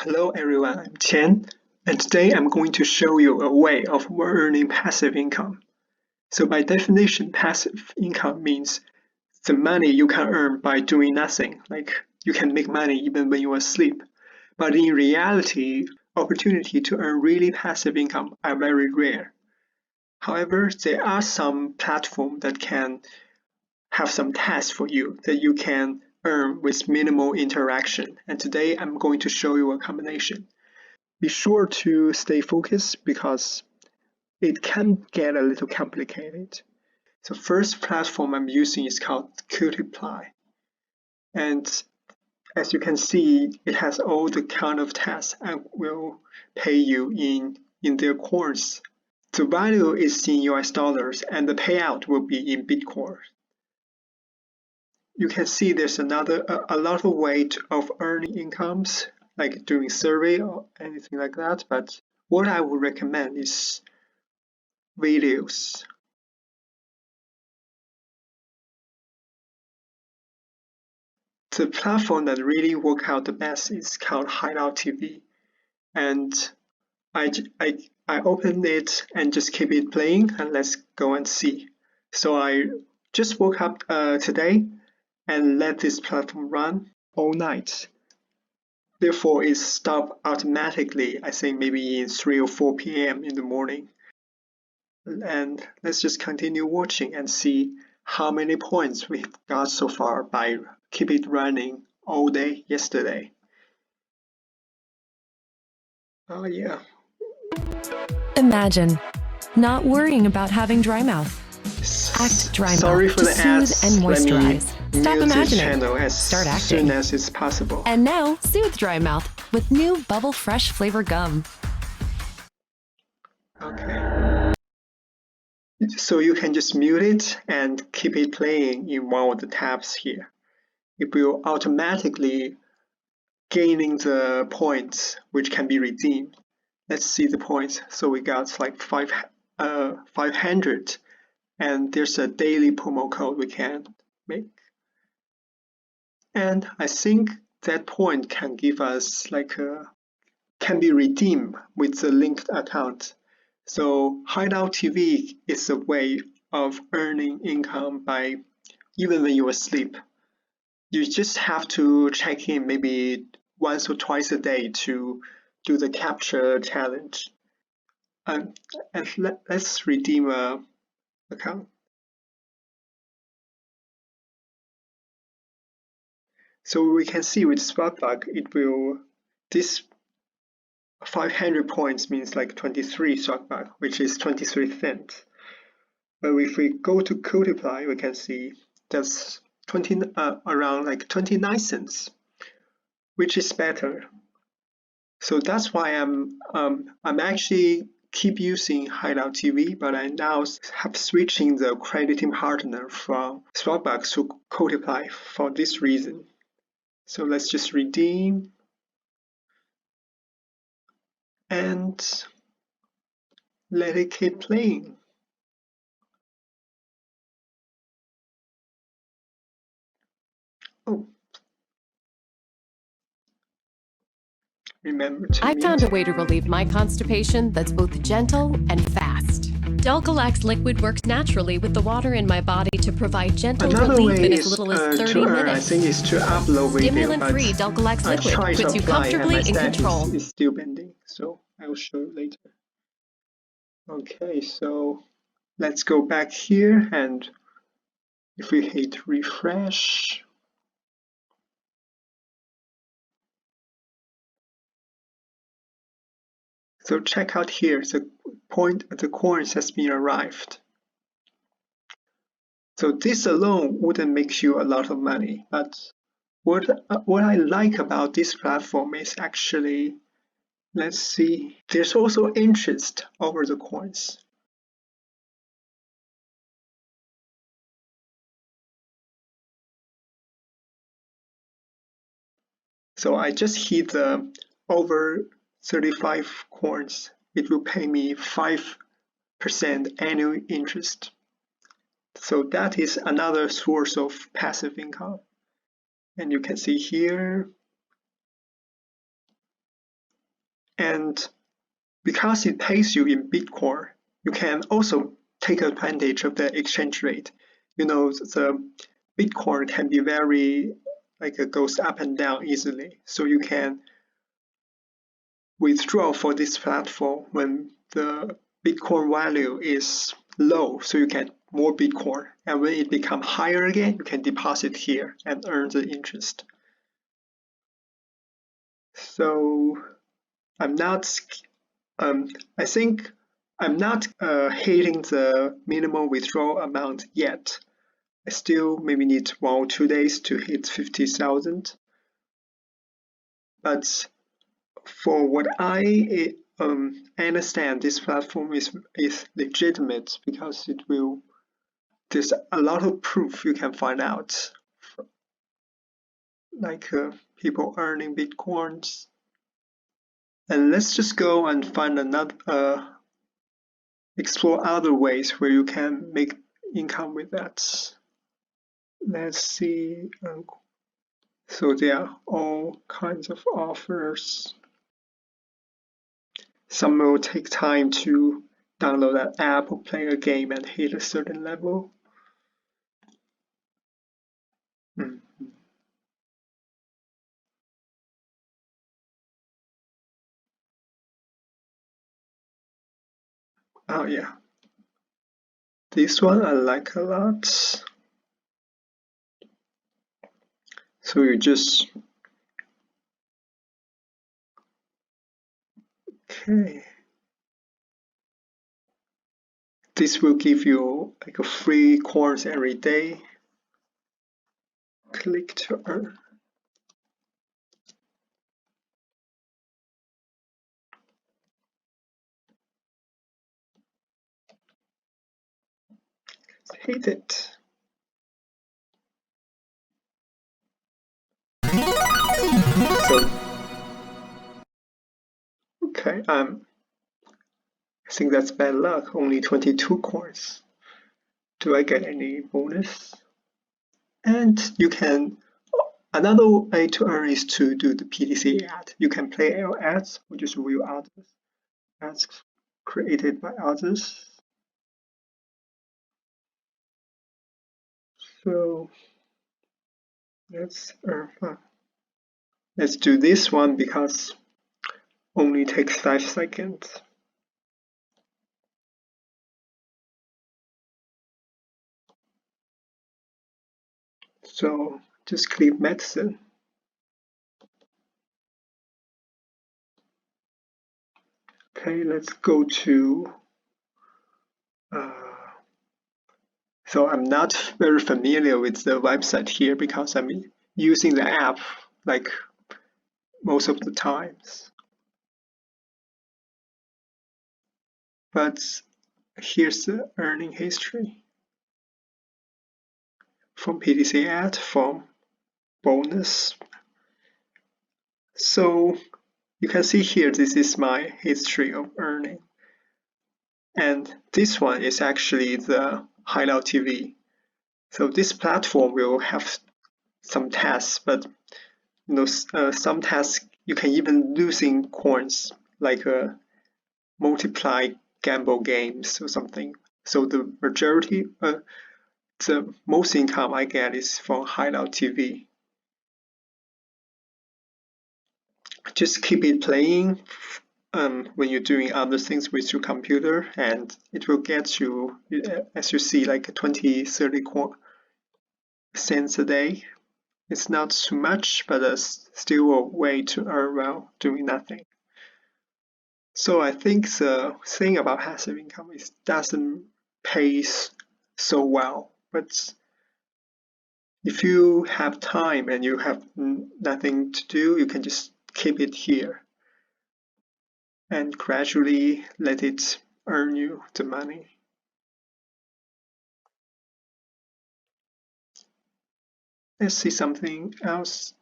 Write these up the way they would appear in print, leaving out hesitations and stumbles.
Hello everyone, I'm Chen, and today I'm going to show you a way of earning passive income. So by definition, passive income means the money you can earn by doing nothing, like you can make money even when you are asleep. But in reality, opportunity to earn really passive income are very rare. However, there are some platforms that can have some tasks for you that you can earn with minimal interaction. And today I'm going to show you a combination. Be sure to stay focused because it can get a little complicated. The first platform I'm using is called Cointiply. And as you can see, it has all the kind of tasks and will pay you in their coins. The value is in US dollars and the payout will be in Bitcoin. You can see there's a lot of ways of earning incomes, like doing survey or anything like that, but what I would recommend is videos. The platform that really worked out the best is called HideoutTV, and I opened it and just keep it playing, and let's go and see. So I just woke up today and let this platform run all night. Therefore, it stopped automatically, I think maybe in 3 or 4 p.m. in the morning. And let's just continue watching and see how many points we got so far by keep it running all day yesterday. Oh yeah. Imagine not worrying about having dry mouth. Act dry Sorry mouth for to the soothe ads. and Let me moisturize. Stop mute this imagining. channel as Start acting. soon as it's possible. And now, soothe dry mouth with new Bubble Fresh flavor gum. Okay. So you can just mute it and keep it playing in one of the tabs here. It will automatically gaining the points which can be redeemed. Let's see the points. So we got like 500, and there's a daily promo code we can make. And I think that point can give us can be redeemed with the linked account. So Hideout TV is a way of earning income by even when you're asleep. You just have to check in maybe once or twice a day to do the capture challenge. And let's redeem a account. So we can see with Swagbucks, this 500 points means like 23 Swagbucks, which is 23 cents. But if we go to Cointiply, we can see that's around like 29 cents, which is better. So that's why I'm actually keep using Hideout TV, but I now have switching the crediting partner from Swagbucks to Cointiply for this reason. So let's just redeem and let it keep playing. Oh. Remember to I mute. found a way to relieve my constipation that's both gentle and fast. Delcolax liquid works naturally with the water in my body to provide gentle Another relief way in is as little as 30 to earn, minutes. I think, is to upload video, Stimulant-free Delcolax I liquid tried to puts you apply and comfortably my in status control. is still pending, so I will show you later. Okay, so let's go back here, and if we hit refresh, so check out here, the coins has been arrived. So this alone wouldn't make you a lot of money, but what I like about this platform is actually, let's see, there's also interest over the coins. So I just hit the over 35 coins. It will pay me 5% annual interest. So that is another source of passive income. And you can see here, And because it pays you in Bitcoin, you can also take advantage of the exchange rate. You know, the Bitcoin can be very, like it goes up and down easily. So you can withdraw for this platform when the Bitcoin value is low, so you get more Bitcoin. And when it becomes higher again, you can deposit here and earn the interest. So I'm not, I think I'm not hitting the minimum withdrawal amount yet. I still maybe need 1 or 2 days to hit 50,000. But for what I understand, this platform is legitimate because there's a lot of proof you can find out, like people earning Bitcoins. And let's just go and find another, explore other ways where you can make income with that. Let's see. So there are all kinds of offers. Some will take time to download an app or play a game and hit a certain level. Oh yeah, this one I like a lot. So you just, okay. This will give you like a free course every day. Click to earn. Hit it. So, okay, I think that's bad luck. Only 22 coins. Do I get any bonus? And you can, another way to earn is to do the PDC ad. You can play ads or just view others. Ads created by others. So let's do this one because only takes 5 seconds. So just click medicine. Okay, let's go to, so I'm not very familiar with the website here because I'm using the app like most of the times. But here's the earning history from PDC ad, from bonus. So you can see here, this is my history of earning. And this one is actually the HideoutTV. So this platform will have some tests, but you know, some tests you can even losing coins, like multiply gamble games or something. So the majority, the most income I get is from HideoutTV. Just keep it playing when you're doing other things with your computer, and it will get you, as you see, like 20-30 cents a day. It's not too much, but it's still a way to earn while doing nothing. So I think the thing about passive income is it doesn't pay so well, but if you have time and you have nothing to do, you can just keep it here and gradually let it earn you the money. Let's see something else.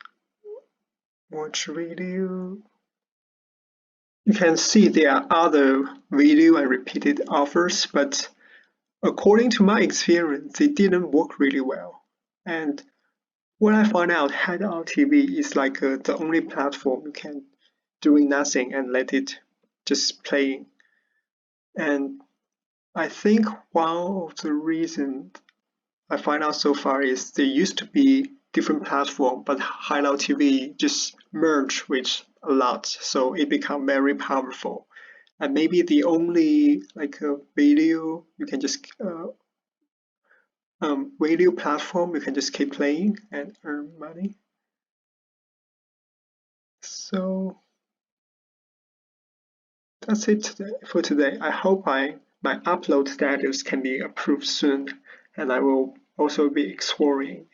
Watch video. You can see there are other video and repeated offers, but according to my experience, they didn't work really well. And when I found out HideoutTV is like the only platform you can doing nothing and let it just playing. And I think one of the reasons I find out so far is there used to be different platform, but Hideout TV just merged with a lot, so it become very powerful. And maybe the only like a video you can just video platform you can just keep playing and earn money. So that's it for today. I hope my upload status can be approved soon, and I will also be exploring